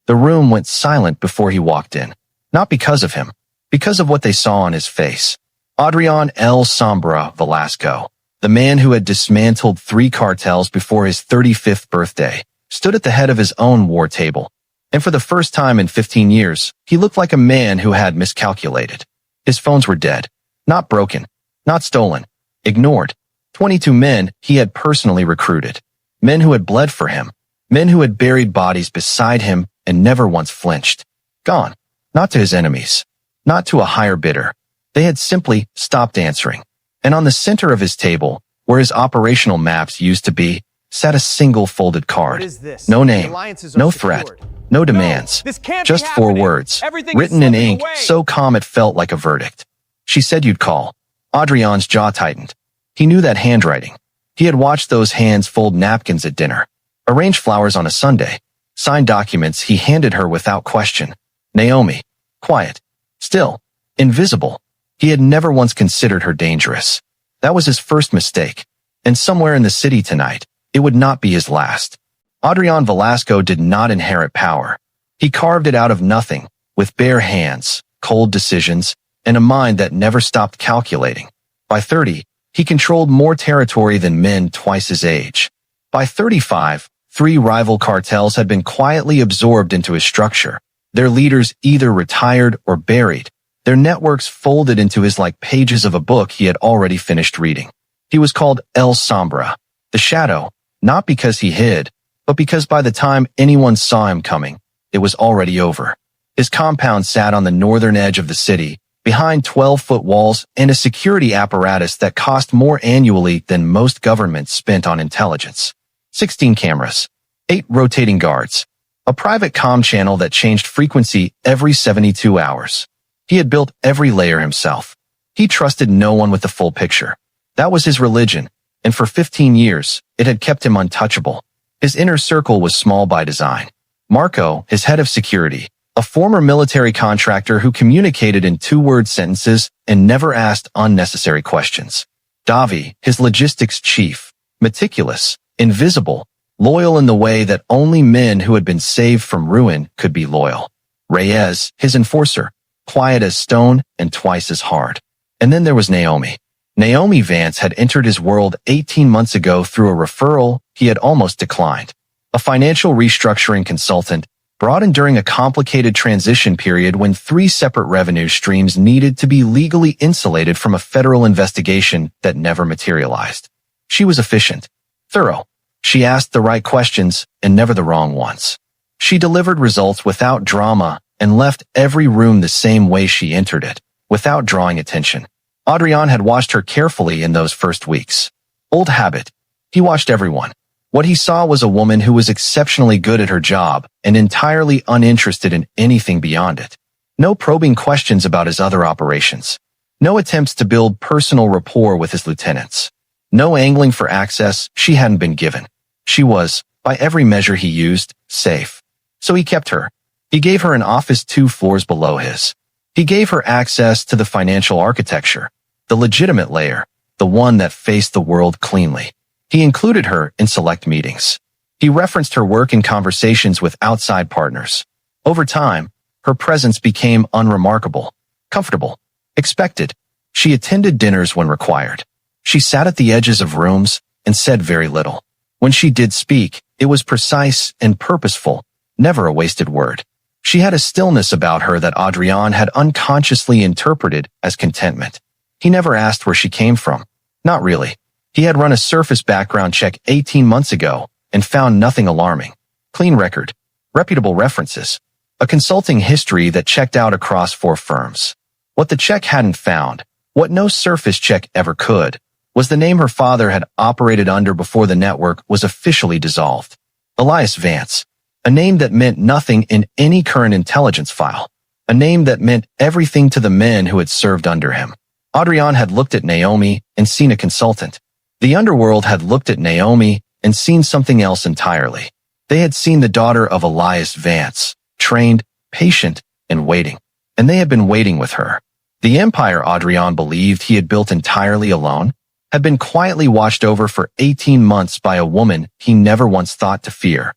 The room went silent before he walked in. Not because of him, because of what they saw on his face. Adrián el Sombra Velasco, the man who had dismantled 3 cartels before his 35th birthday, stood at the head of his own war table. And for the first time in 15 years, he looked like a man who had miscalculated. His phones were dead. Not broken. Not stolen. Ignored. 22 men he had personally recruited. Men who had bled for him. Men who had buried bodies beside him and never once flinched. Gone. Not to his enemies. Not to a higher bidder. They had simply stopped answering. And on the center of his table, where his operational maps used to be, sat a single folded card. No name. No threat. No demands. Just 4 words, written in ink, so calm it felt like a verdict. She said you'd call. Adrián's jaw tightened. He knew that handwriting. He had watched those hands fold napkins at dinner, arrange flowers on a Sunday, sign documents he handed her without question. Naomi. Quiet. Still. Invisible. He had never once considered her dangerous. That was his first mistake. And somewhere in the city tonight, it would not be his last. Adrián Velasco did not inherit power. He carved it out of nothing, with bare hands, cold decisions, and a mind that never stopped calculating. By 30, he controlled more territory than men twice his age. By 35, 3 rival cartels had been quietly absorbed into his structure. Their leaders either retired or buried. Their networks folded into his like pages of a book he had already finished reading. He was called El Sombra, the Shadow, not because he hid, but because by the time anyone saw him coming, it was already over. His compound sat on the northern edge of the city, behind 12-foot walls and a security apparatus that cost more annually than most governments spent on intelligence. 16 cameras, 8 rotating guards, a private comm channel that changed frequency every 72 hours. He had built every layer himself. He trusted no one with the full picture. That was his religion, and for 15 years, it had kept him untouchable. His inner circle was small by design. Marco, his head of security, a former military contractor who communicated in 2-word sentences and never asked unnecessary questions. Davi, his logistics chief, meticulous, invisible, loyal in the way that only men who had been saved from ruin could be loyal. Reyes, his enforcer, quiet as stone and twice as hard. And then there was Naomi. Naomi Vance had entered his world 18 months ago through a referral he had almost declined. A financial restructuring consultant brought in during a complicated transition period when 3 separate revenue streams needed to be legally insulated from a federal investigation that never materialized. She was efficient, thorough. She asked the right questions and never the wrong ones. She delivered results without drama and left every room the same way she entered it, without drawing attention. Adrián had watched her carefully in those first weeks. Old habit. He watched everyone. What he saw was a woman who was exceptionally good at her job and entirely uninterested in anything beyond it. No probing questions about his other operations. No attempts to build personal rapport with his lieutenants. No angling for access she hadn't been given. She was, by every measure he used, safe. So he kept her. He gave her an office 2 floors below his. He gave her access to the financial architecture, the legitimate layer, the one that faced the world cleanly. He included her in select meetings. He referenced her work in conversations with outside partners. Over time, her presence became unremarkable, comfortable, expected. She attended dinners when required. She sat at the edges of rooms and said very little. When she did speak, it was precise and purposeful, never a wasted word. She had a stillness about her that Adrián had unconsciously interpreted as contentment. He never asked where she came from. Not really. He had run a surface background check 18 months ago and found nothing alarming. Clean record, reputable references, a consulting history that checked out across 4 firms. What the check hadn't found, what no surface check ever could, was the name her father had operated under before the network was officially dissolved. Elias Vance. A name that meant nothing in any current intelligence file. A name that meant everything to the men who had served under him. Adrián had looked at Naomi and seen a consultant. The Underworld had looked at Naomi and seen something else entirely. They had seen the daughter of Elias Vance, trained, patient, and waiting. And they had been waiting with her. The empire Adrián believed he had built entirely alone had been quietly watched over for 18 months by a woman he never once thought to fear.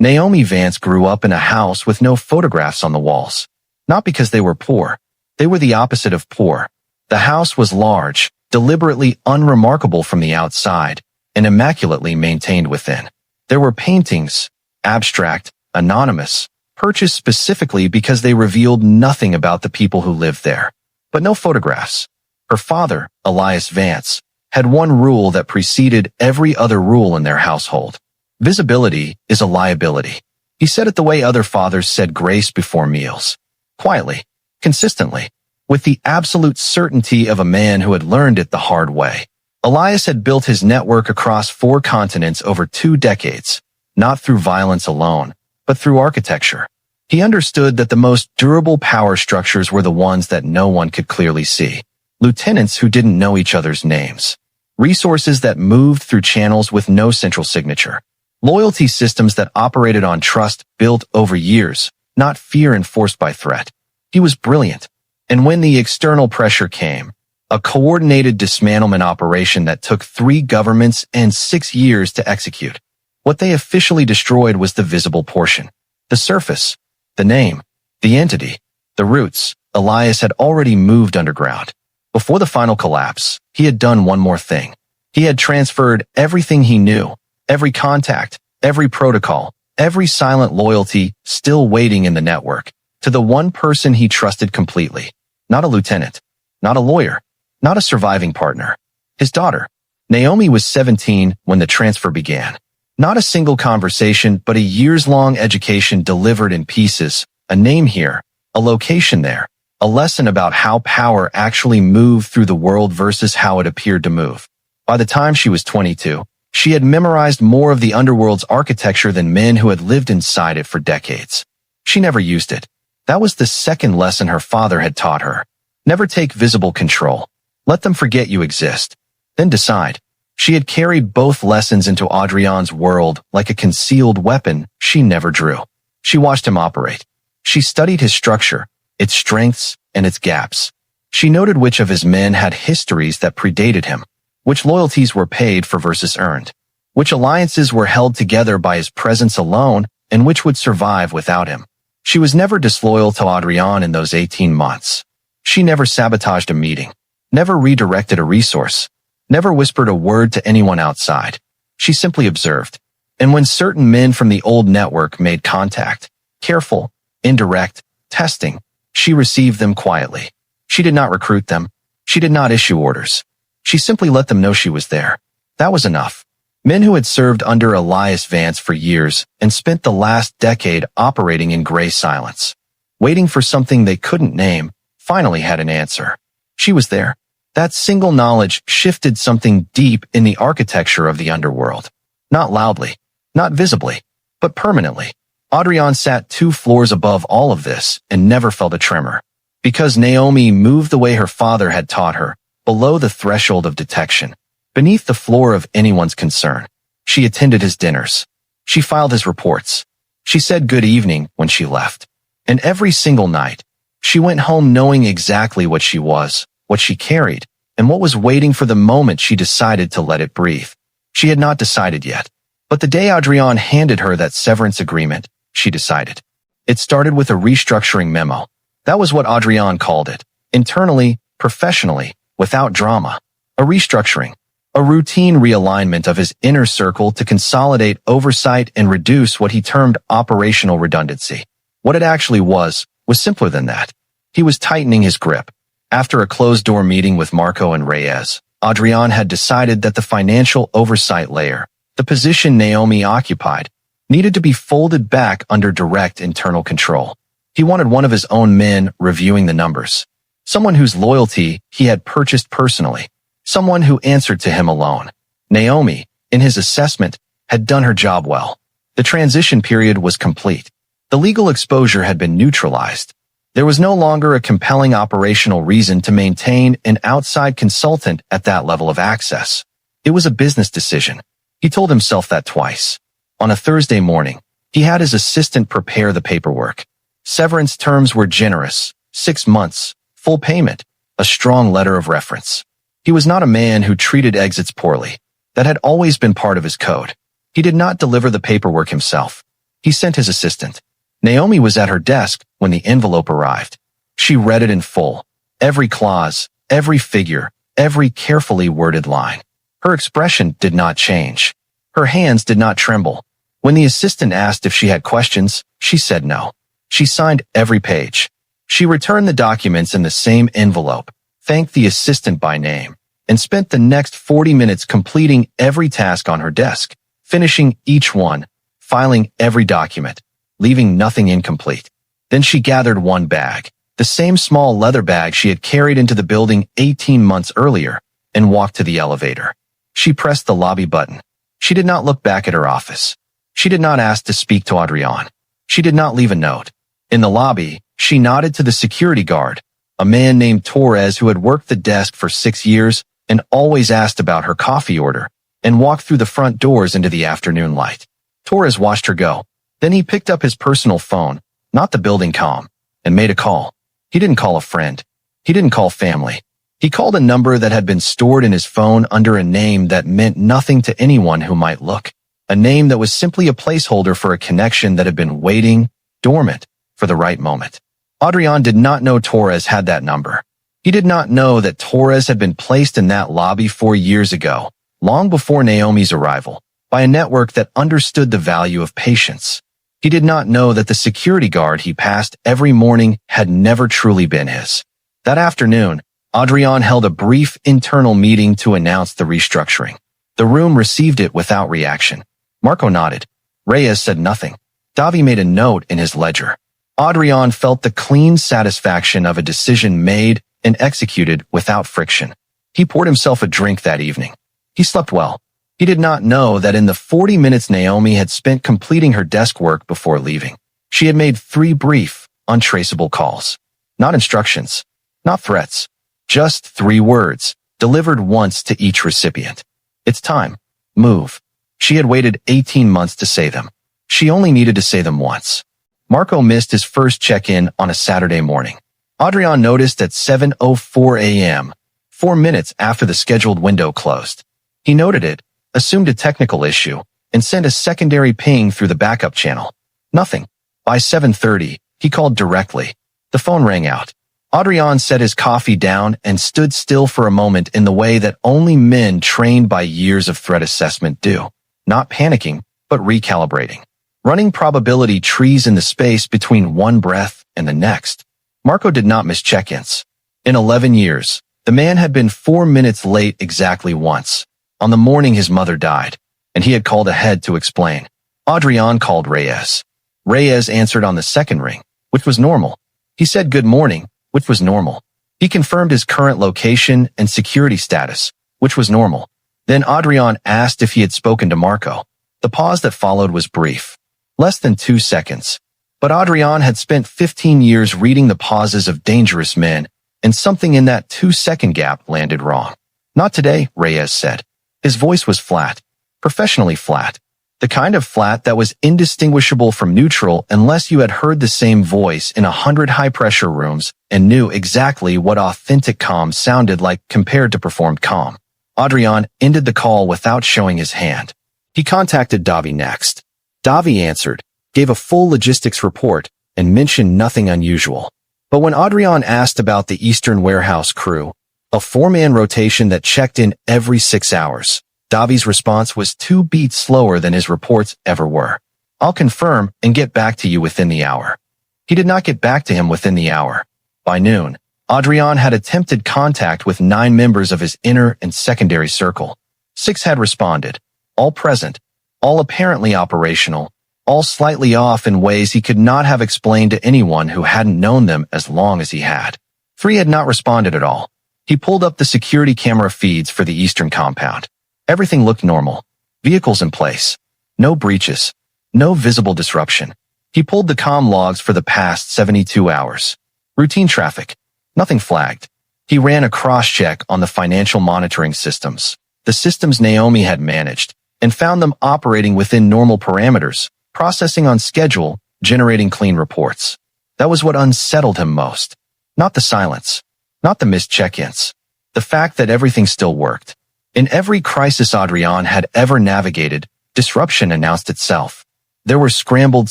Naomi Vance grew up in a house with no photographs on the walls. Not because they were poor. They were the opposite of poor. The house was large, deliberately unremarkable from the outside, and immaculately maintained within. There were paintings, abstract, anonymous, purchased specifically because they revealed nothing about the people who lived there. But no photographs. Her father, Elias Vance, had one rule that preceded every other rule in their household. Visibility is a liability. He said it the way other fathers said grace before meals. Quietly, consistently, with the absolute certainty of a man who had learned it the hard way. Elias had built his network across 4 continents over 2 decades, not through violence alone, but through architecture. He understood that the most durable power structures were the ones that no one could clearly see. Lieutenants who didn't know each other's names. Resources that moved through channels with no central signature. Loyalty systems that operated on trust built over years, not fear enforced by threat. He was brilliant. And when the external pressure came, a coordinated dismantlement operation that took 3 governments and 6 years to execute. What they officially destroyed was the visible portion. The surface, the name, the entity, the roots. Elias had already moved underground. Before the final collapse, he had done one more thing. He had transferred everything he knew, every contact, every protocol, every silent loyalty still waiting in the network, to the one person he trusted completely. Not a lieutenant, not a lawyer, not a surviving partner. His daughter. Naomi was 17 when the transfer began. Not a single conversation, but a years-long education delivered in pieces, a name here, a location there, a lesson about how power actually moved through the world versus how it appeared to move. By the time she was 22, she had memorized more of the Underworld's architecture than men who had lived inside it for decades. She never used it. That was the second lesson her father had taught her. Never take visible control. Let them forget you exist. Then decide. She had carried both lessons into Adrián's world like a concealed weapon she never drew. She watched him operate. She studied his structure, its strengths, and its gaps. She noted which of his men had histories that predated him, which loyalties were paid for versus earned, which alliances were held together by his presence alone, and which would survive without him. She was never disloyal to Adrián in those 18 months. She never sabotaged a meeting, never redirected a resource, never whispered a word to anyone outside. She simply observed. And when certain men from the old network made contact, careful, indirect, testing, she received them quietly. She did not recruit them. She did not issue orders. She simply let them know she was there. That was enough. Men who had served under Elias Vance for years and spent the last decade operating in gray silence, waiting for something they couldn't name, finally had an answer. She was there. That single knowledge shifted something deep in the architecture of the Underworld. Not loudly, not visibly, but permanently. Adrián sat 2 floors above all of this and never felt a tremor. Because Naomi moved the way her father had taught her, below the threshold of detection, beneath the floor of anyone's concern. She attended his dinners. She filed his reports. She said good evening when she left. And every single night, she went home knowing exactly what she was, what she carried, and what was waiting for the moment she decided to let it breathe. She had not decided yet. But the day Adrián handed her that severance agreement, she decided. It started with a restructuring memo. That was what Adrián called it. Internally, professionally, without drama. A restructuring. A routine realignment of his inner circle to consolidate oversight and reduce what he termed operational redundancy. What it actually was simpler than that. He was tightening his grip. After a closed-door meeting with Marco and Reyes, Adrián had decided that the financial oversight layer, the position Naomi occupied, needed to be folded back under direct internal control. He wanted one of his own men reviewing the numbers. Someone whose loyalty he had purchased personally. Someone who answered to him alone. Naomi, in his assessment, had done her job well. The transition period was complete. The legal exposure had been neutralized. There was no longer a compelling operational reason to maintain an outside consultant at that level of access. It was a business decision. He told himself that twice. On a Thursday morning, he had his assistant prepare the paperwork. Severance terms were generous, 6 months, full payment, a strong letter of reference. He was not a man who treated exits poorly. That had always been part of his code. He did not deliver the paperwork himself. He sent his assistant. Naomi was at her desk when the envelope arrived. She read it in full. Every clause, every figure, every carefully worded line. Her expression did not change. Her hands did not tremble. When the assistant asked if she had questions, she said no. She signed every page. She returned the documents in the same envelope, thanked the assistant by name, and spent the next 40 minutes completing every task on her desk, finishing each one, filing every document, leaving nothing incomplete. Then she gathered one bag, the same small leather bag she had carried into the building 18 months earlier, and walked to the elevator. She pressed the lobby button. She did not look back at her office. She did not ask to speak to Adrián. She did not leave a note. In the lobby, she nodded to the security guard, a man named Torres who had worked the desk for 6 years and always asked about her coffee order, and walked through the front doors into the afternoon light. Torres watched her go. Then he picked up his personal phone, not the building comm, and made a call. He didn't call a friend. He didn't call family. He called a number that had been stored in his phone under a name that meant nothing to anyone who might look. A name that was simply a placeholder for a connection that had been waiting, dormant, for the right moment. Adrián did not know Torres had that number. He did not know that Torres had been placed in that lobby 4 years ago, long before Naomi's arrival, by a network that understood the value of patience. He did not know that the security guard he passed every morning had never truly been his. That afternoon, Adrián held a brief internal meeting to announce the restructuring. The room received it without reaction. Marco nodded. Reyes said nothing. Davi made a note in his ledger. Adrián felt the clean satisfaction of a decision made and executed without friction. He poured himself a drink that evening. He slept well. He did not know that in the 40 minutes Naomi had spent completing her desk work before leaving, she had made 3 brief, untraceable calls. Not instructions, not threats, just 3 words, delivered once to each recipient. It's time. Move. She had waited 18 months to say them. She only needed to say them once. Marco missed his first check-in on a Saturday morning. Adrián noticed at 7:04 a.m., 4 minutes after the scheduled window closed. He noted it, assumed a technical issue, and sent a secondary ping through the backup channel. Nothing. By 7:30, he called directly. The phone rang out. Adrián set his coffee down and stood still for a moment in the way that only men trained by years of threat assessment do. Not panicking, but recalibrating. Running probability trees in the space between one breath and the next. Marco did not miss check-ins. In 11 years, the man had been 4 minutes late exactly once, on the morning his mother died, and he had called ahead to explain. Adrián called Reyes. Reyes answered on the second ring, which was normal. He said good morning, which was normal. He confirmed his current location and security status, which was normal. Then Adrián asked if he had spoken to Marco. The pause that followed was brief. Less than 2 seconds. But Adrián had spent 15 years reading the pauses of dangerous men, and something in that 2-second gap landed wrong. Not today, Reyes said. His voice was flat. Professionally flat. The kind of flat that was indistinguishable from neutral unless you had heard the same voice in 100 high-pressure rooms and knew exactly what authentic calm sounded like compared to performed calm. Adrián ended the call without showing his hand. He contacted Davi next. Davi answered, gave a full logistics report, and mentioned nothing unusual. But when Adrián asked about the Eastern warehouse crew, a 4-man rotation that checked in every 6 hours, Davi's response was 2 beats slower than his reports ever were. I'll confirm and get back to you within the hour. He did not get back to him within the hour. By noon, Adrián had attempted contact with 9 members of his inner and secondary circle. 6 had responded, all present, all apparently operational, all slightly off in ways he could not have explained to anyone who hadn't known them as long as he had. 3 had not responded at all. He pulled up the security camera feeds for the Eastern compound. Everything looked normal. Vehicles in place. No breaches. No visible disruption. He pulled the comm logs for the past 72 hours. Routine traffic. Nothing flagged. He ran a cross-check on the financial monitoring systems, the systems Naomi had managed, and found them operating within normal parameters, processing on schedule, generating clean reports. That was what unsettled him most. Not the silence. Not the missed check-ins. The fact that everything still worked. In every crisis Adrián had ever navigated, disruption announced itself. There were scrambled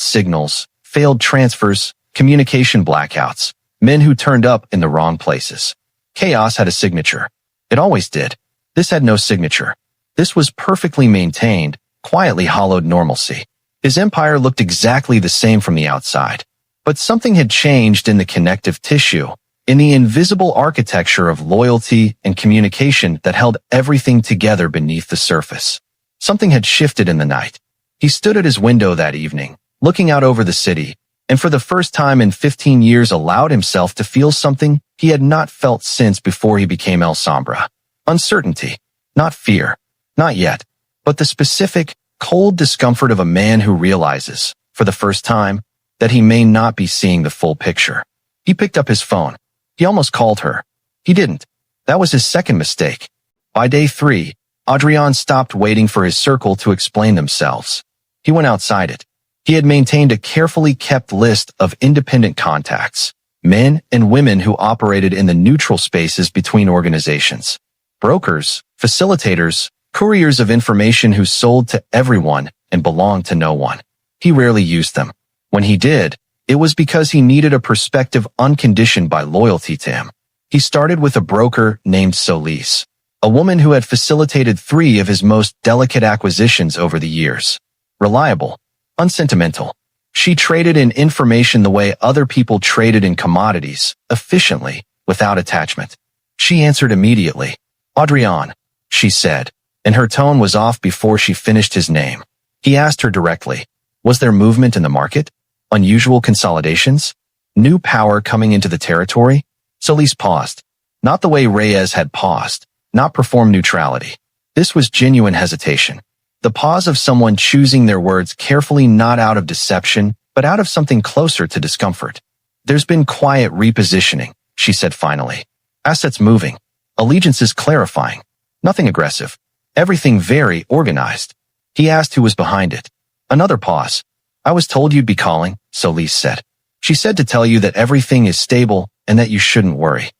signals, failed transfers, communication blackouts, men who turned up in the wrong places. Chaos had a signature. It always did. This had no signature. This was perfectly maintained, quietly hollowed normalcy. His empire looked exactly the same from the outside. But something had changed in the connective tissue, in the invisible architecture of loyalty and communication that held everything together beneath the surface. Something had shifted in the night. He stood at his window that evening, looking out over the city, and for the first time in 15 years allowed himself to feel something he had not felt since before he became El Sombra. Uncertainty. Not fear. Not yet. But the specific, cold discomfort of a man who realizes, for the first time, that he may not be seeing the full picture. He picked up his phone. He almost called her. He didn't. That was his second mistake. By day 3, Adrián stopped waiting for his circle to explain themselves. He went outside it. He had maintained a carefully kept list of independent contacts, men and women who operated in the neutral spaces between organizations. Brokers, facilitators, couriers of information who sold to everyone and belonged to no one. He rarely used them. When he did, it was because he needed a perspective unconditioned by loyalty to him. He started with a broker named Solis, a woman who had facilitated 3 of his most delicate acquisitions over the years. Reliable, unsentimental. She traded in information the way other people traded in commodities, efficiently, without attachment. She answered immediately. Adrián, she said, and her tone was off before she finished his name. He asked her directly, was there movement in the market? Unusual consolidations? New power coming into the territory? Solis paused. Not the way Reyes had paused, not perform neutrality. This was genuine hesitation. The pause of someone choosing their words carefully, not out of deception, but out of something closer to discomfort. There's been quiet repositioning, she said finally. Assets moving. Allegiances clarifying. Nothing aggressive. Everything very organized. He asked who was behind it. Another pause. I was told you'd be calling, Solis said. She said to tell you that everything is stable and that you shouldn't worry.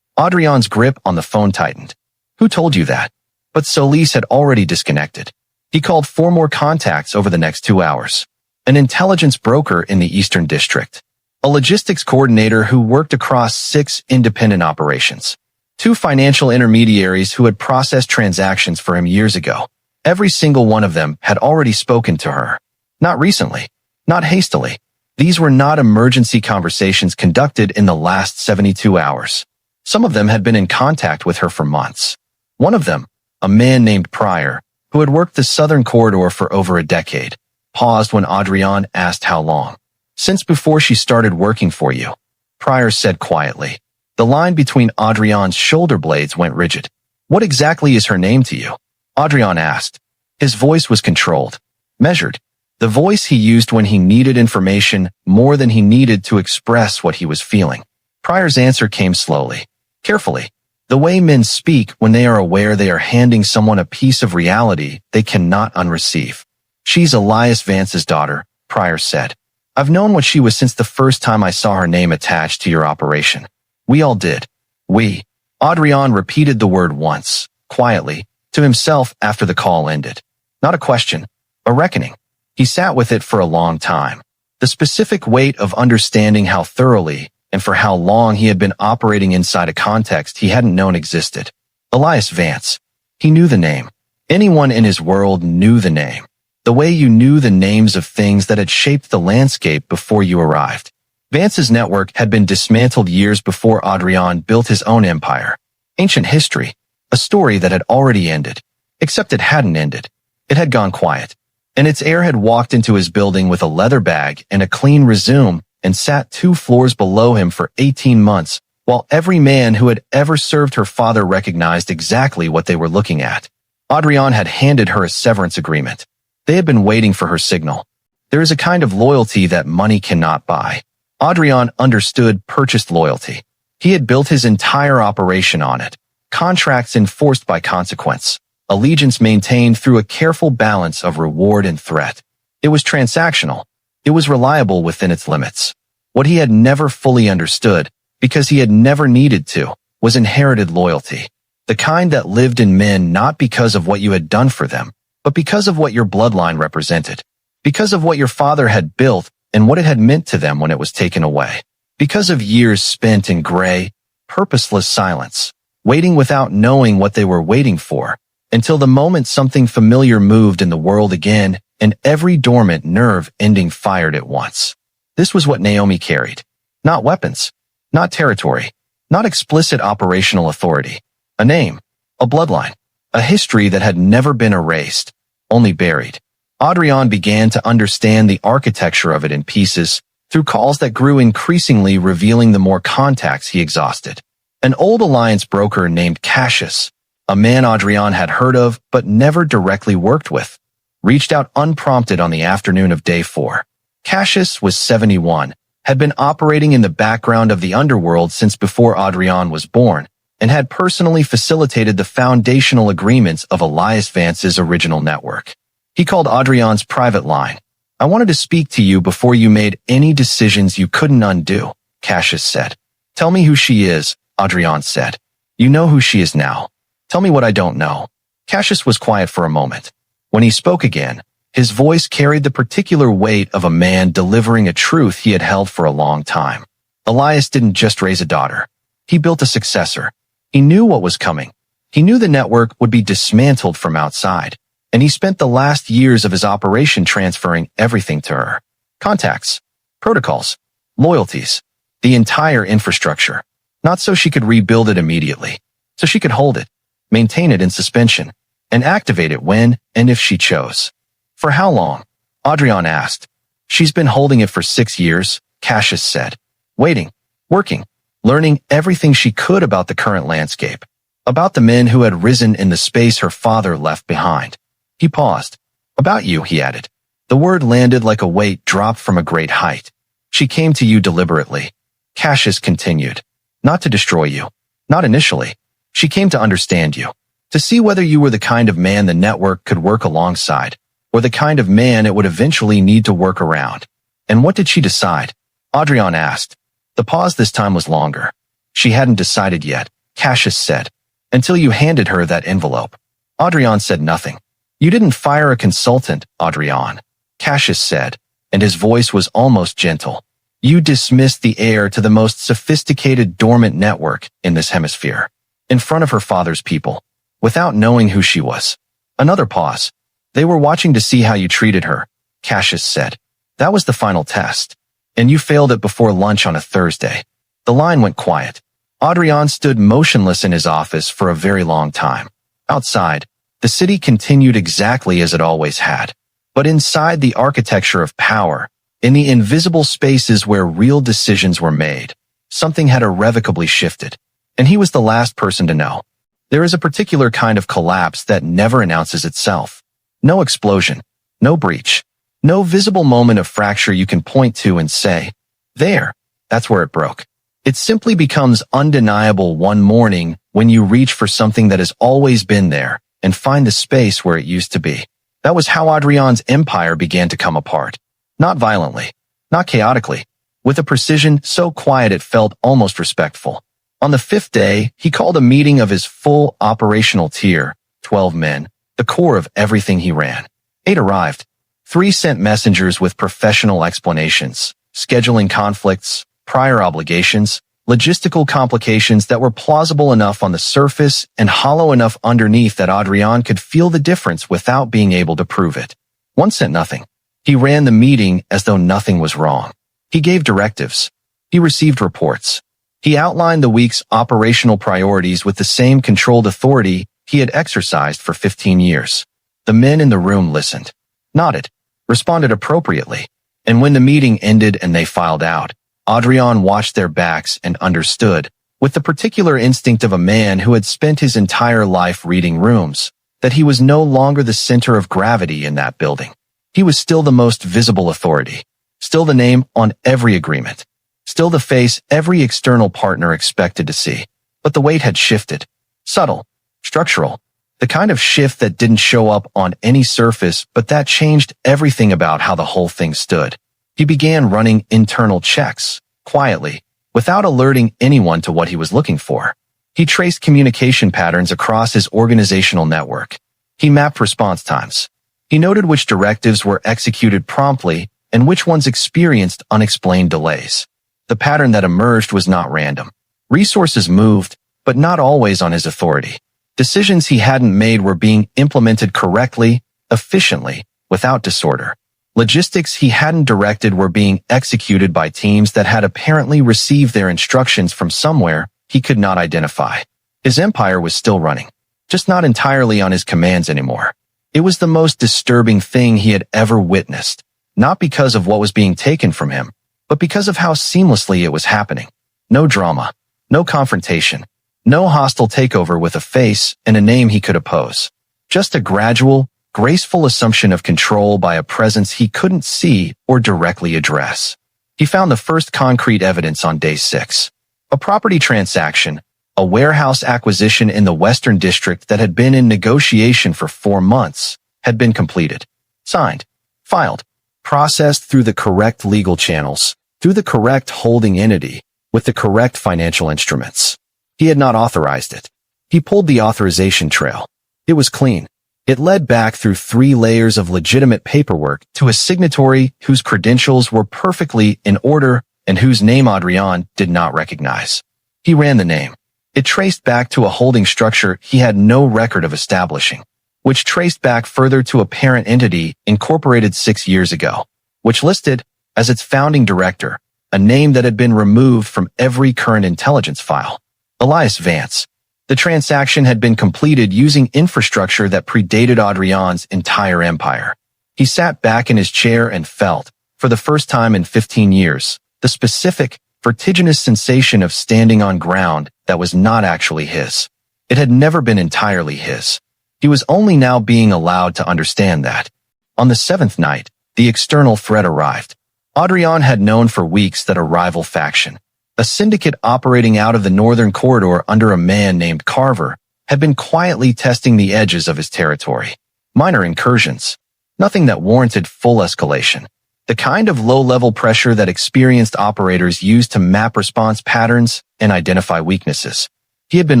Adrián's grip on the phone tightened. Who told you that? But Solis had already disconnected. He called 4 more contacts over the next 2 hours. An intelligence broker in the Eastern District. A logistics coordinator who worked across 6 independent operations. 2 financial intermediaries who had processed transactions for him years ago. Every single one of them had already spoken to her. Not recently. Not hastily. These were not emergency conversations conducted in the last 72 hours. Some of them had been in contact with her for months. One of them, a man named Pryor, who had worked the southern corridor for over a decade, paused when Adrián asked how long. Since before she started working for you, Pryor said quietly. The line between Adrián's shoulder blades went rigid. What exactly is her name to you? Adrián asked. His voice was controlled, measured. The voice he used when he needed information more than he needed to express what he was feeling. Pryor's answer came slowly, carefully. The way men speak when they are aware they are handing someone a piece of reality they cannot unreceive. She's Elias Vance's daughter, Pryor said. I've known what she was since the first time I saw her name attached to your operation. We all did. We. Adrián repeated the word once, quietly, to himself after the call ended. Not a question, a reckoning. He sat with it for a long time. The specific weight of understanding how thoroughly and for how long he had been operating inside a context he hadn't known existed. Elias Vance. He knew the name. Anyone in his world knew the name. The way you knew the names of things that had shaped the landscape before you arrived. Vance's network had been dismantled years before Adrián built his own empire. Ancient history. A story that had already ended. Except it hadn't ended. It had gone quiet. And its heir had walked into his building with a leather bag and a clean resume and sat 2 floors below him for 18 months, while every man who had ever served her father recognized exactly what they were looking at. Adrián had handed her a severance agreement. They had been waiting for her signal. There is a kind of loyalty that money cannot buy. Adrián understood purchased loyalty. He had built his entire operation on it. Contracts enforced by consequence. Allegiance maintained through a careful balance of reward and threat. It was transactional. It was reliable within its limits. What he had never fully understood, because he had never needed to, was inherited loyalty. The kind that lived in men not because of what you had done for them, but because of what your bloodline represented. Because of what your father had built and what it had meant to them when it was taken away. Because of years spent in gray, purposeless silence, waiting without knowing what they were waiting for, until the moment something familiar moved in the world again and every dormant nerve ending fired at once. This was what Naomi carried. Not weapons, not territory, not explicit operational authority. A name, a bloodline, a history that had never been erased, only buried. Adrián began to understand the architecture of it in pieces, through calls that grew increasingly, revealing the more contacts he exhausted. An old alliance broker named Cassius, a man Adrián had heard of but never directly worked with, reached out unprompted on the afternoon of day 4. Cassius was 71, had been operating in the background of the Underworld since before Adrián was born, and had personally facilitated the foundational agreements of Elias Vance's original network. He called Adrián's private line. I wanted to speak to you before you made any decisions you couldn't undo, Cassius said. Tell me who she is, Adrián said. You know who she is now. Tell me what I don't know. Cassius was quiet for a moment. When he spoke again, his voice carried the particular weight of a man delivering a truth he had held for a long time. Elias didn't just raise a daughter. He built a successor. He knew what was coming. He knew the network would be dismantled from outside, and he spent the last years of his operation transferring everything to her. Contacts, protocols, loyalties, the entire infrastructure. Not so she could rebuild it immediately, so she could hold it, maintain it in suspension, and activate it when and if she chose. For how long? Adrián asked. She's been holding it for 6 years, Cassius said. Waiting, working, learning everything she could about the current landscape, about the men who had risen in the space her father left behind. He paused. About you, he added. The word landed like a weight dropped from a great height. She came to you deliberately. Cassius continued. Not to destroy you. Not initially. She came to understand you. To see whether you were the kind of man the network could work alongside, or the kind of man it would eventually need to work around. And what did she decide? Adrián asked. The pause this time was longer. She hadn't decided yet, Cassius said. Until you handed her that envelope. Adrián said nothing. You didn't fire a consultant, Adrián, Cassius said, and his voice was almost gentle. You dismissed the heir to the most sophisticated dormant network in this hemisphere, in front of her father's people, without knowing who she was. Another pause. They were watching to see how you treated her, Cassius said. That was the final test. And you failed it before lunch on a Thursday. The line went quiet. Adrián stood motionless in his office for a very long time. Outside, the city continued exactly as it always had. But inside the architecture of power, in the invisible spaces where real decisions were made, something had irrevocably shifted. And he was the last person to know. There is a particular kind of collapse that never announces itself. No explosion, no breach, no visible moment of fracture you can point to and say, there, that's where it broke. It simply becomes undeniable one morning when you reach for something that has always been there and find the space where it used to be. That was how Adrián's empire began to come apart. Not violently, not chaotically, with a precision so quiet it felt almost respectful. On the 5th day, he called a meeting of his full operational tier, 12 men, the core of everything he ran. 8 arrived. 3 sent messengers with professional explanations, scheduling conflicts, prior obligations, logistical complications that were plausible enough on the surface and hollow enough underneath that Adrián could feel the difference without being able to prove it. 1 sent nothing. He ran the meeting as though nothing was wrong. He gave directives. He received reports. He outlined the week's operational priorities with the same controlled authority he had exercised for 15 years. The men in the room listened, nodded, responded appropriately, and when the meeting ended and they filed out, Adrián watched their backs and understood, with the particular instinct of a man who had spent his entire life reading rooms, that he was no longer the center of gravity in that building. He was still the most visible authority, still the name on every agreement, still the face every external partner expected to see. But the weight had shifted. Subtle, structural, the kind of shift that didn't show up on any surface, but that changed everything about how the whole thing stood. He began running internal checks, quietly, without alerting anyone to what he was looking for. He traced communication patterns across his organizational network. He mapped response times. He noted which directives were executed promptly and which ones experienced unexplained delays. The pattern that emerged was not random. Resources moved, but not always on his authority. Decisions he hadn't made were being implemented correctly, efficiently, without disorder. Logistics he hadn't directed were being executed by teams that had apparently received their instructions from somewhere he could not identify. His empire was still running, just not entirely on his commands anymore. It was the most disturbing thing he had ever witnessed, not because of what was being taken from him, but because of how seamlessly it was happening. No drama, no confrontation, no hostile takeover with a face and a name he could oppose. Just a gradual, graceful assumption of control by a presence he couldn't see or directly address. He found the first concrete evidence on day 6. A property transaction, a warehouse acquisition in the Western District that had been in negotiation for 4 months, had been completed. Signed, filed, processed through the correct legal channels, through the correct holding entity, with the correct financial instruments. He had not authorized it. He pulled the authorization trail. It was clean. It led back through 3 layers of legitimate paperwork to a signatory whose credentials were perfectly in order and whose name Adrián did not recognize. He ran the name. It traced back to a holding structure he had no record of establishing, which traced back further to a parent entity incorporated 6 years ago, which listed as its founding director a name that had been removed from every current intelligence file. Elias Vance. The transaction had been completed using infrastructure that predated Adrián's entire empire. He sat back in his chair and felt, for the first time in 15 years, the specific, vertiginous sensation of standing on ground that was not actually his. It had never been entirely his. He was only now being allowed to understand that. On the 7th night, the external threat arrived. Adrián had known for weeks that a rival faction, a syndicate operating out of the northern corridor under a man named Carver, had been quietly testing the edges of his territory. Minor incursions. Nothing that warranted full escalation. The kind of low-level pressure that experienced operators use to map response patterns and identify weaknesses. He had been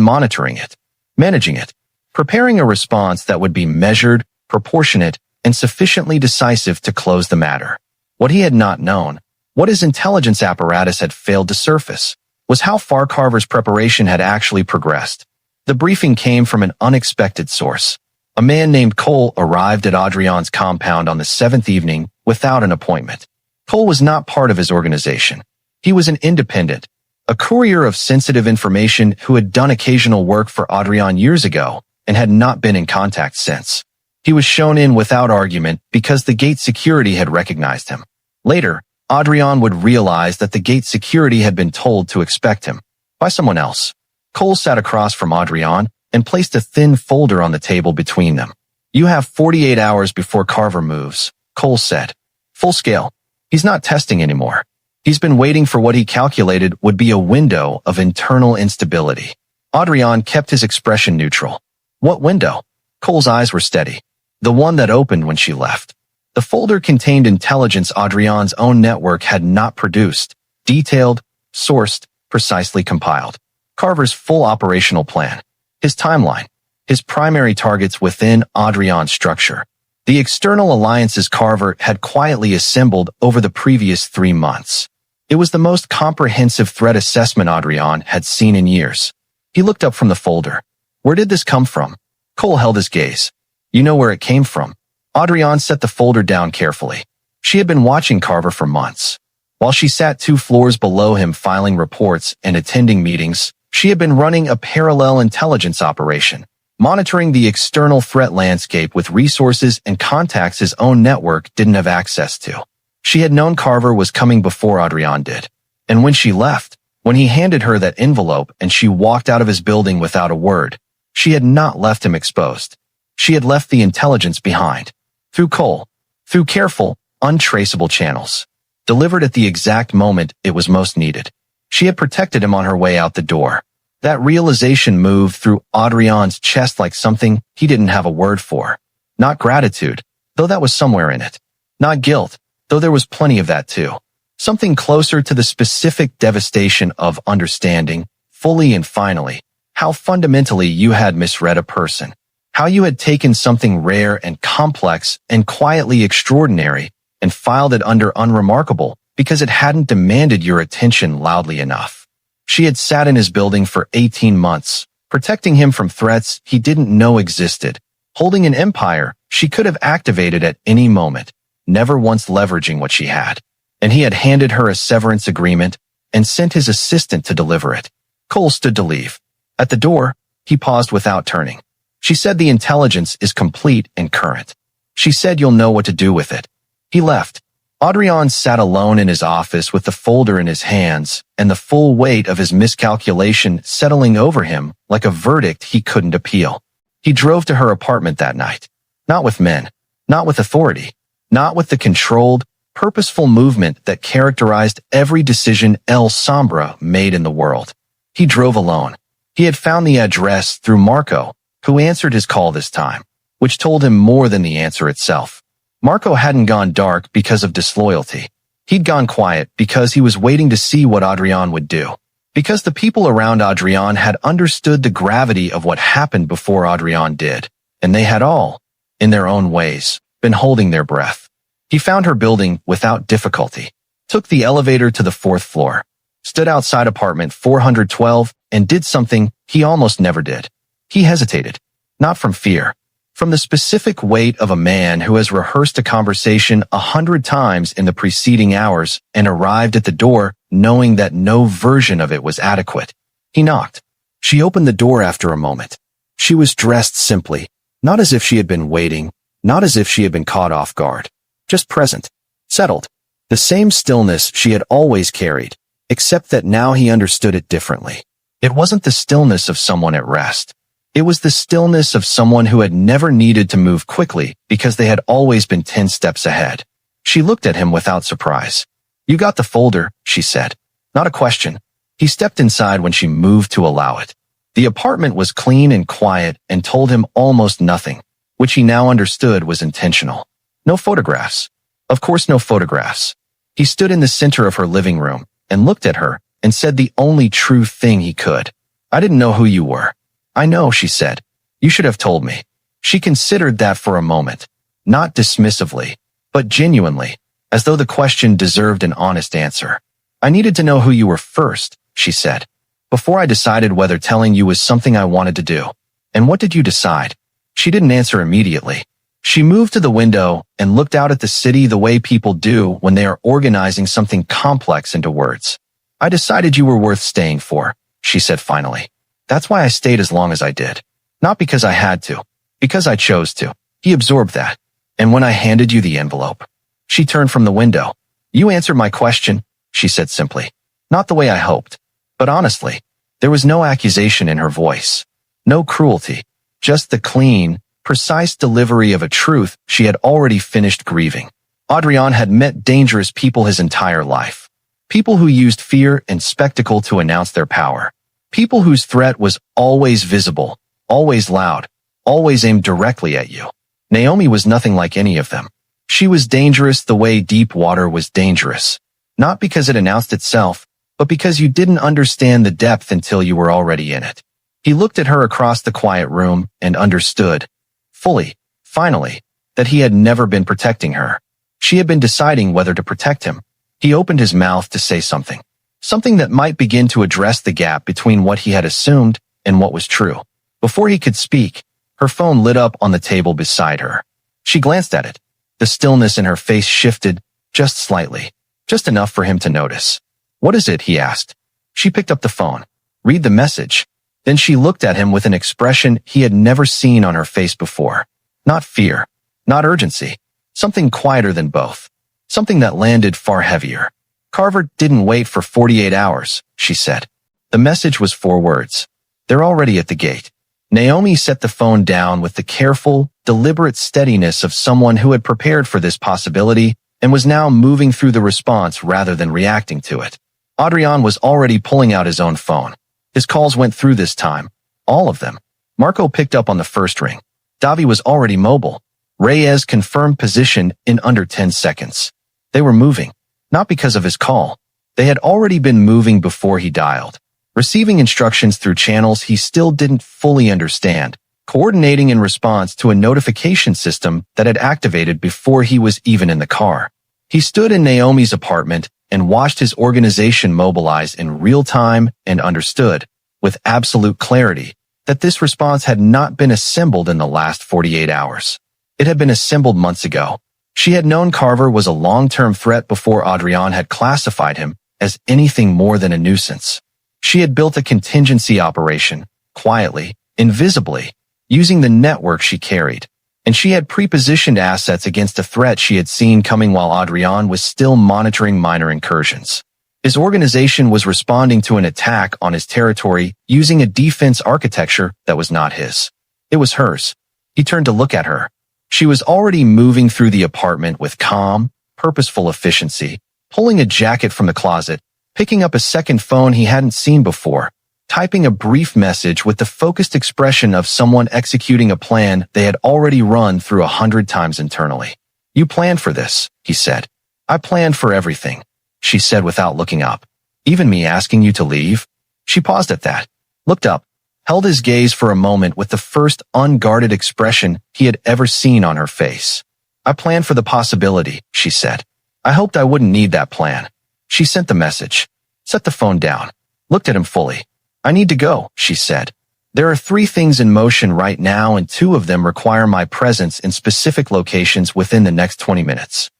monitoring it, managing it, preparing a response that would be measured, proportionate, and sufficiently decisive to close the matter. What he had not known, what his intelligence apparatus had failed to surface, was how far Carver's preparation had actually progressed. The briefing came from an unexpected source. A man named Cole arrived at Adrián's compound on the 7th evening without an appointment. Cole was not part of his organization. He was an independent, a courier of sensitive information who had done occasional work for Adrián years ago and had not been in contact since. He was shown in without argument because the gate security had recognized him. Later, Adrián would realize that the gate security had been told to expect him by someone else. Cole sat across from Adrián and placed a thin folder on the table between them. "You have 48 hours before Carver moves," Cole said. "Full scale. He's not testing anymore. He's been waiting for what he calculated would be a window of internal instability." Adrián kept his expression neutral. "What window?" Cole's eyes were steady. "The one that opened when she left." The folder contained intelligence Adrián's own network had not produced, detailed, sourced, precisely compiled. Carver's full operational plan, his timeline, his primary targets within Adrián's structure, the external alliances Carver had quietly assembled over the previous 3 months. It was the most comprehensive threat assessment Adrián had seen in years. He looked up from the folder. "Where did this come from?" Cole held his gaze. "You know where it came from." Adrián set the folder down carefully. She had been watching Carver for months. While she sat 2 floors below him filing reports and attending meetings, she had been running a parallel intelligence operation, monitoring the external threat landscape with resources and contacts his own network didn't have access to. She had known Carver was coming before Adrián did. And when she left, when he handed her that envelope and she walked out of his building without a word, she had not left him exposed. She had left the intelligence behind. Through Cole, through careful, untraceable channels, delivered at the exact moment it was most needed. She had protected him on her way out the door. That realization moved through Adrián's chest like something he didn't have a word for. Not gratitude, though that was somewhere in it. Not guilt, though there was plenty of that too. Something closer to the specific devastation of understanding, fully and finally, how fundamentally you had misread a person. How you had taken something rare and complex and quietly extraordinary and filed it under unremarkable because it hadn't demanded your attention loudly enough. She had sat in his building for 18 months, protecting him from threats he didn't know existed, holding an empire she could have activated at any moment, never once leveraging what she had. And he had handed her a severance agreement and sent his assistant to deliver it. Cole stood to leave. At the door, he paused without turning. She said the intelligence is complete and current. She said you'll know what to do with it. He left. Adrián sat alone in his office with the folder in his hands and the full weight of his miscalculation settling over him like a verdict he couldn't appeal. He drove to her apartment that night. Not with men, not with authority, not with the controlled, purposeful movement that characterized every decision Sombra made in the world. He drove alone. He had found the address through Marco, who answered his call this time, which told him more than the answer itself. Marco hadn't gone dark because of disloyalty. He'd gone quiet because he was waiting to see what Adrián would do. Because the people around Adrián had understood the gravity of what happened before Adrián did, and they had all, in their own ways, been holding their breath. He found her building without difficulty, took the elevator to the 4th floor, stood outside apartment 412, and did something he almost never did. He hesitated, not from fear, from the specific weight of a man who has rehearsed a conversation 100 times in the preceding hours and arrived at the door knowing that no version of it was adequate. He knocked. She opened the door after a moment. She was dressed simply, not as if she had been waiting, not as if she had been caught off guard. Just present, settled, the same stillness she had always carried, except that now he understood it differently. It wasn't the stillness of someone at rest. It was the stillness of someone who had never needed to move quickly because they had always been 10 steps ahead. She looked at him without surprise. "You got the folder," she said. Not a question. He stepped inside when she moved to allow it. The apartment was clean and quiet and told him almost nothing, which he now understood was intentional. No photographs. Of course, no photographs. He stood in the center of her living room and looked at her and said the only true thing he could. "I didn't know who you were." "I know," she said. "You should have told me." She considered that for a moment, not dismissively, but genuinely, as though the question deserved an honest answer. "I needed to know who you were first," she said, "before I decided whether telling you was something I wanted to do." "And what did you decide?" She didn't answer immediately. She moved to the window and looked out at the city the way people do when they are organizing something complex into words. "I decided you were worth staying for," she said finally. "That's why I stayed as long as I did. Not because I had to, because I chose to." He absorbed that. "And when I handed you the envelope?" She turned from the window. "You answered my question," she said simply. Not the way I hoped, but honestly, there was no accusation in her voice. No cruelty, just the clean, precise delivery of a truth she had already finished grieving. Adrián had met dangerous people his entire life. People who used fear and spectacle to announce their power. People whose threat was always visible, always loud, always aimed directly at you. Naomi was nothing like any of them. She was dangerous the way deep water was dangerous. Not because it announced itself, but because you didn't understand the depth until you were already in it. He looked at her across the quiet room and understood, fully, finally, that he had never been protecting her. She had been deciding whether to protect him. He opened his mouth to say something. Something that might begin to address the gap between what he had assumed and what was true. Before he could speak, her phone lit up on the table beside her. She glanced at it. The stillness in her face shifted, just slightly, just enough for him to notice. "What is it?" he asked. She picked up the phone. "Read the message." Then she looked at him with an expression he had never seen on her face before. Not fear, not urgency, something quieter than both. Something that landed far heavier. "Carver didn't wait for 48 hours, she said. The message was 4 words. "They're already at the gate." Naomi set the phone down with the careful, deliberate steadiness of someone who had prepared for this possibility and was now moving through the response rather than reacting to it. Adrián was already pulling out his own phone. His calls went through this time. All of them. Marco picked up on the first ring. Davi was already mobile. Reyes confirmed position in under 10 seconds. They were moving. Not because of his call. They had already been moving before he dialed. Receiving instructions through channels he still didn't fully understand, coordinating in response to a notification system that had activated before he was even in the car. He stood in Naomi's apartment and watched his organization mobilize in real time and understood, with absolute clarity, that this response had not been assembled in the last 48 hours. It had been assembled months ago. She had known Carver was a long-term threat before Adrián had classified him as anything more than a nuisance. She had built a contingency operation, quietly, invisibly, using the network she carried, and she had prepositioned assets against a threat she had seen coming while Adrián was still monitoring minor incursions. His organization was responding to an attack on his territory using a defense architecture that was not his. It was hers. He turned to look at her. She was already moving through the apartment with calm, purposeful efficiency, pulling a jacket from the closet, picking up a second phone he hadn't seen before, typing a brief message with the focused expression of someone executing a plan they had already run through 100 times internally. "You planned for this," he said. "I planned for everything," she said without looking up. "Even me asking you to leave?" She paused at that, looked up, held his gaze for a moment with the first unguarded expression he had ever seen on her face. "I planned for the possibility," she said. "I hoped I wouldn't need that plan." She sent the message, set the phone down, looked at him fully. "I need to go," she said. "There are 3 things in motion right now and 2 of them require my presence in specific locations within the next 20 minutes.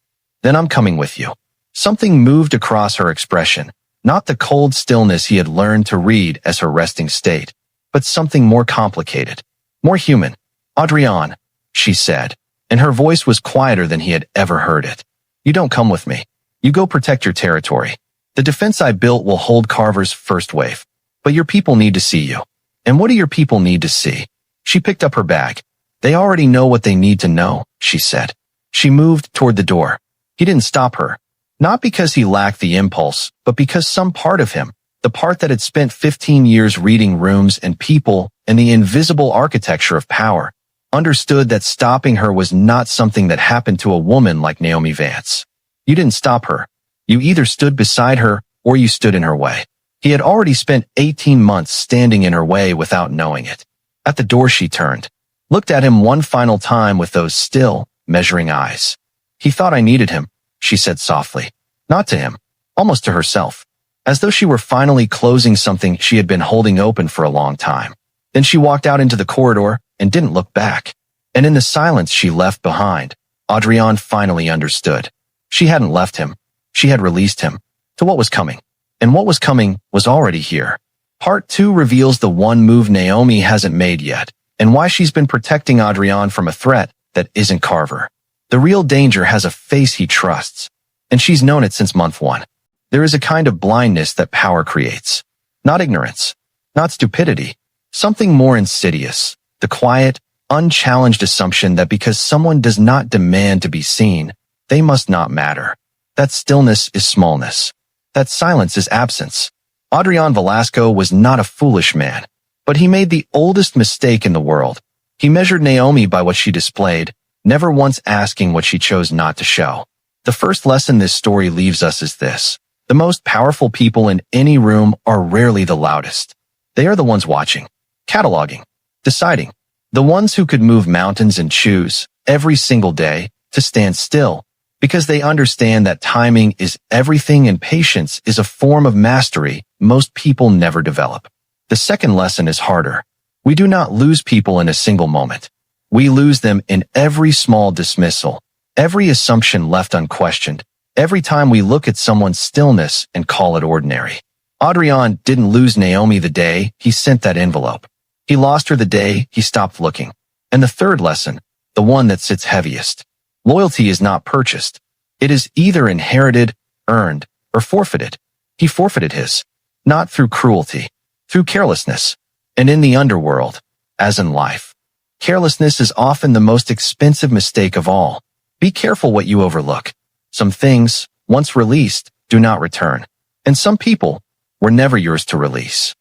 Then I'm coming with you." Something moved across her expression, not the cold stillness he had learned to read as her resting state, but something more complicated, more human. "Adrián," she said, and her voice was quieter than he had ever heard it. "You don't come with me. You go protect your territory. The defense I built will hold Carver's first wave. But your people need to see you." "And what do your people need to see?" She picked up her bag. "They already know what they need to know," she said. She moved toward the door. He didn't stop her. Not because he lacked the impulse, but because some part of him, the part that had spent 15 years reading rooms and people and the invisible architecture of power, understood that stopping her was not something that happened to a woman like Naomi Vance. You didn't stop her. You either stood beside her or you stood in her way. He had already spent 18 months standing in her way without knowing it. At the door she turned, looked at him one final time with those still, measuring eyes. "He thought I needed him," she said softly. Not to him, almost to herself, as though she were finally closing something she had been holding open for a long time. Then she walked out into the corridor and didn't look back. And in the silence she left behind, Adrián finally understood. She hadn't left him. She had released him to what was coming. And what was coming was already here. Part 2 reveals the one move Naomi hasn't made yet, and why she's been protecting Adrián from a threat that isn't Carver. The real danger has a face he trusts, and she's known it since month 1. There is a kind of blindness that power creates. Not ignorance, not stupidity, something more insidious, the quiet, unchallenged assumption that because someone does not demand to be seen, they must not matter. That stillness is smallness. That silence is absence. Adrián Velasco was not a foolish man, but he made the oldest mistake in the world. He measured Naomi by what she displayed, never once asking what she chose not to show. The first lesson this story leaves us is this. The most powerful people in any room are rarely the loudest. They are the ones watching, cataloging, deciding. The ones who could move mountains and choose, every single day, to stand still, because they understand that timing is everything and patience is a form of mastery most people never develop. The second lesson is harder. We do not lose people in a single moment. We lose them in every small dismissal, every assumption left unquestioned, every time we look at someone's stillness and call it ordinary. Adrián didn't lose Naomi the day he sent that envelope. He lost her the day he stopped looking. And the third lesson, the one that sits heaviest. Loyalty is not purchased. It is either inherited, earned, or forfeited. He forfeited his, not through cruelty, through carelessness. And in the underworld, as in life, carelessness is often the most expensive mistake of all. Be careful what you overlook. Some things, once released, do not return. And some people were never yours to release.